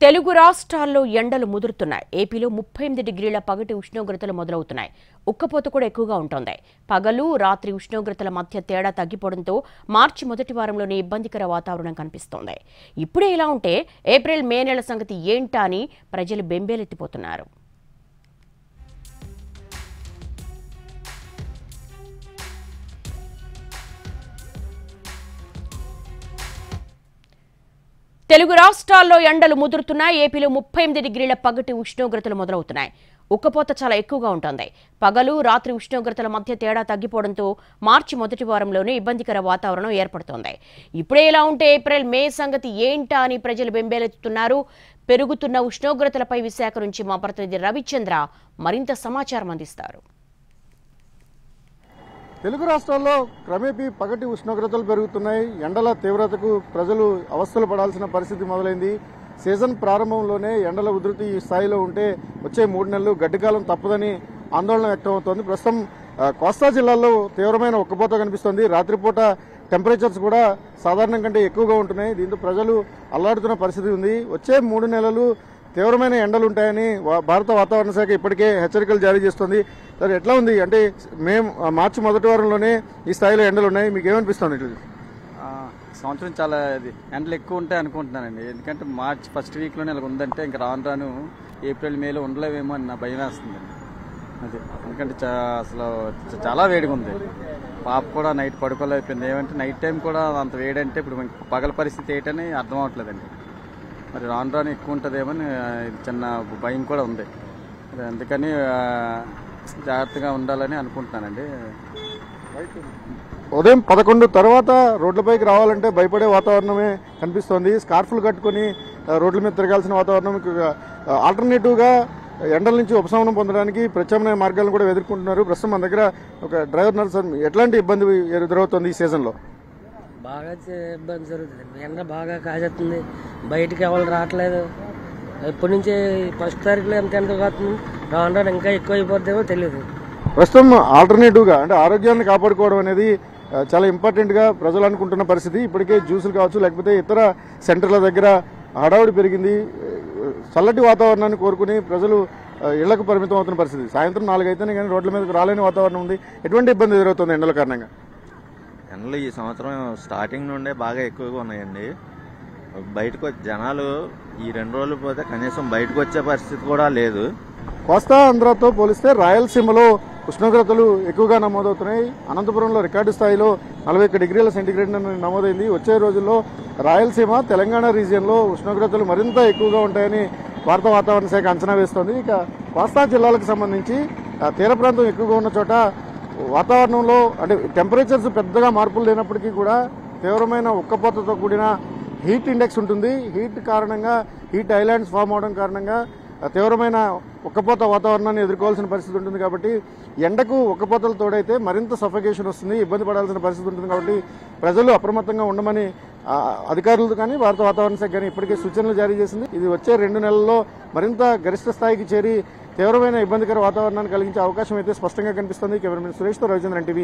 తెలుగు రాష్ట్రాల్లో ఎండలు ముదురుతున్నాయి. ఏపీలో 38 డిగ్రీల పగటి ఉష్ణోగ్రతలు మొదలవుతున్నాయి. ఉక్కపోత కూడా ఎక్కువగా ఉంటుంది. పగలు రాత్రి ఉష్ణోగ్రతల మధ్య తేడా తగ్గిపోవడంతో మార్చి మొదటి వారంలోనే ఇబ్బందికర వాతావరణం కనిపిస్తోంది. ఇప్పుడే ఇలా ఉంటే ఏప్రిల్ మే నెల సంగతి ఏంటా అని ప్రజలు బెంబేలెత్తిపోతున్నారు. తెలుగు రాష్ట్రాల్లో ఎండలు ముదురుతున్నాయి. ఏపీలో 38 డిగ్రీల పగటి ఉష్ణోగ్రతలు మొదలవుతున్నాయి. ఉక్కపోత చాలా ఎక్కువగా ఉంటుంది. పగలు రాత్రి ఉష్ణోగ్రతల మధ్య తేడా తగ్గిపోవడంతో మార్చి మొదటి వారంలోనే ఇబ్బందికర వాతావరణం ఏర్పడుతోంది. ఇప్పుడే ఇలా ఉంటే ఏప్రిల్ మే సంగతి ఏంటా అని ప్రజలు బెంబేలెత్తుతున్నారు. పెరుగుతున్న ఉష్ణోగ్రతలపై విశాఖ నుంచి మా ప్రతినిధి రవిచంద్ర మరింత సమాచారం అందిస్తారు. తెలుగు రాష్ట్రాల్లో క్రమేపీ పగటి ఉష్ణోగ్రతలు పెరుగుతున్నాయి. ఎండల తీవ్రతకు ప్రజలు అవస్థలు పడాల్సిన పరిస్థితి మొదలైంది. సీజన్ ప్రారంభంలోనే ఎండల ఉధృతి ఈ స్థాయిలో ఉంటే వచ్చే 3 నెలలు గడ్డికాలం తప్పదని ఆందోళన వ్యక్తమవుతోంది. ప్రస్తుతం కోస్తా జిల్లాల్లో తీవ్రమైన ఉక్కపోత కనిపిస్తోంది. రాత్రిపూట టెంపరేచర్స్ కూడా సాధారణం కంటే ఎక్కువగా ఉంటున్నాయి. దీంతో ప్రజలు అల్లాడుతున్న పరిస్థితి ఉంది. వచ్చే 3 నెలలు తీవ్రమైన ఎండలు ఉంటాయని భారత వాతావరణ శాఖ ఇప్పటికే హెచ్చరికలు జారీ చేస్తోంది. సరే, ఎట్లా ఉంది అంటే మార్చి మొదటి వారంలోనే ఈ స్థాయిలో ఎండలు ఉన్నాయి, మీకు ఏమనిపిస్తుంది? సంవత్సరం చాలా ఎండలు ఎక్కువ ఉంటాయి అనుకుంటున్నానండి. ఎందుకంటే మార్చి ఫస్ట్ వీక్లోనే ఇలా ఉందంటే ఇంకా రాను ఏప్రిల్ మేలో ఉండలేమేమో అని నా భయం వేస్తుందండి. అది ఎందుకంటే అసలు చాలా వేడిగా ఉంది. పాప కూడా నైట్ పడుకోలేకపోయింది. ఏమంటే నైట్ టైం కూడా అంత వేడంటే ఇప్పుడు పగల పరిస్థితి ఏంటని అర్థం అవట్లేదండి. మరి రాను ఎక్కువ ఉంటుందేమని చిన్న భయం కూడా ఉంది. అందుకని జాగ్రత్తగా ఉండాలని అనుకుంటున్నానండి. ఉదయం 11 తర్వాత రోడ్లపైకి రావాలంటే భయపడే వాతావరణమే కనిపిస్తోంది. స్కార్ఫ్లు కట్టుకుని రోడ్ల మీద తిరగాల్సిన వాతావరణం. ఆల్టర్నేటివ్గా ఎండల నుంచి ఉపశమనం పొందడానికి ప్రత్యామ్నాయ మార్గాలను కూడా ఎదుర్కొంటున్నారు. ప్రస్తుతం మన దగ్గర ఒక డ్రైవర్ నర్సర్. ఎట్లాంటి ఇబ్బంది ఎదురవుతుంది ఈ సీజన్లో? బాగా ఇబ్బంది జరుగుతుంది. ఎండ బాగా కాజేస్తుంది. బయటికి ఎవరు రావట్లేదు. ఇప్పటి నుంచి ఫస్ట్ తారీఖులో ఎంత ఎండ కాస్తుంది, రాను ఇంకా ఎక్కువ అయిపోద్దేమో తెలియదు. ప్రస్తుతం ఆల్టర్నేటివ్గా అంటే ఆరోగ్యాన్ని కాపాడుకోవడం అనేది చాలా ఇంపార్టెంట్గా ప్రజలు అనుకుంటున్న పరిస్థితి. ఇప్పటికే జ్యూసులు కావచ్చు, లేకపోతే ఇతర సెంటర్ల దగ్గర హడావుడి పెరిగింది. చల్లటి వాతావరణాన్ని కోరుకుని ప్రజలు ఇళ్లకు పరిమితం అవుతున్న పరిస్థితి. సాయంత్రం 4 అయితేనే కానీ రోడ్ల మీదకి రాలేని వాతావరణం ఉంది. ఎటువంటి ఇబ్బంది ఎదురవుతుంది ఎండల కారణంగా? ఎండలు ఈ సంవత్సరం స్టార్టింగ్ నుండే బాగా ఎక్కువగా ఉన్నాయండి. బయటకు జనాలు ఈ 2 రోజులు పోతే కనీసం బయటకు వచ్చే పరిస్థితి కూడా లేదు. కోస్తా ఆంధ్రతో పోలిస్తే రాయలసీమలో ఉష్ణోగ్రతలు ఎక్కువగా నమోదవుతున్నాయి. అనంతపురంలో రికార్డు స్థాయిలో 41 డిగ్రీల సెంటీగ్రేడ్ నమోదైంది. వచ్చే రోజుల్లో రాయలసీమ, తెలంగాణ రీజియన్లో ఉష్ణోగ్రతలు మరింత ఎక్కువగా ఉంటాయని భారత వాతావరణ శాఖ అంచనా వేస్తోంది. ఇక కోస్తా జిల్లాలకు సంబంధించి తీర ప్రాంతం ఎక్కువగా ఉన్న చోట వాతావరణంలో అంటే టెంపరేచర్స్ పెద్దగా మార్పులు లేనప్పటికీ కూడా తీవ్రమైన ఉక్కపోతతో కూడిన హీట్ ఇండెక్స్ ఉంటుంది. హీట్ కారణంగా హీట్ ఐలాండ్స్ ఫామ్ అవడం కారణంగా తీవ్రమైన ఉక్కపోత వాతావరణాన్ని ఎదుర్కోవాల్సిన పరిస్థితి ఉంటుంది. కాబట్టి ఎండకు ఉక్కపోతలు తోడైతే మరింత సఫకేషన్ వస్తుంది, ఇబ్బంది పడాల్సిన పరిస్థితి ఉంటుంది. కాబట్టి ప్రజలు అప్రమత్తంగా ఉండమని అధికారులు కానీ భారత వాతావరణ శాఖ కానీ ఇప్పటికే సూచనలు జారీ చేసింది. ఇది వచ్చే 2 నెలల్లో మరింత గరిష్ట స్థాయికి చేరి తీవ్రమైన ఇబ్బందికర వాతావరణాన్ని కలిగించే అవకాశం అయితే స్పష్టంగా కనిపిస్తుంది. కెమెరామెన్ సురేష్తో రవిచంద్రన్, NTV.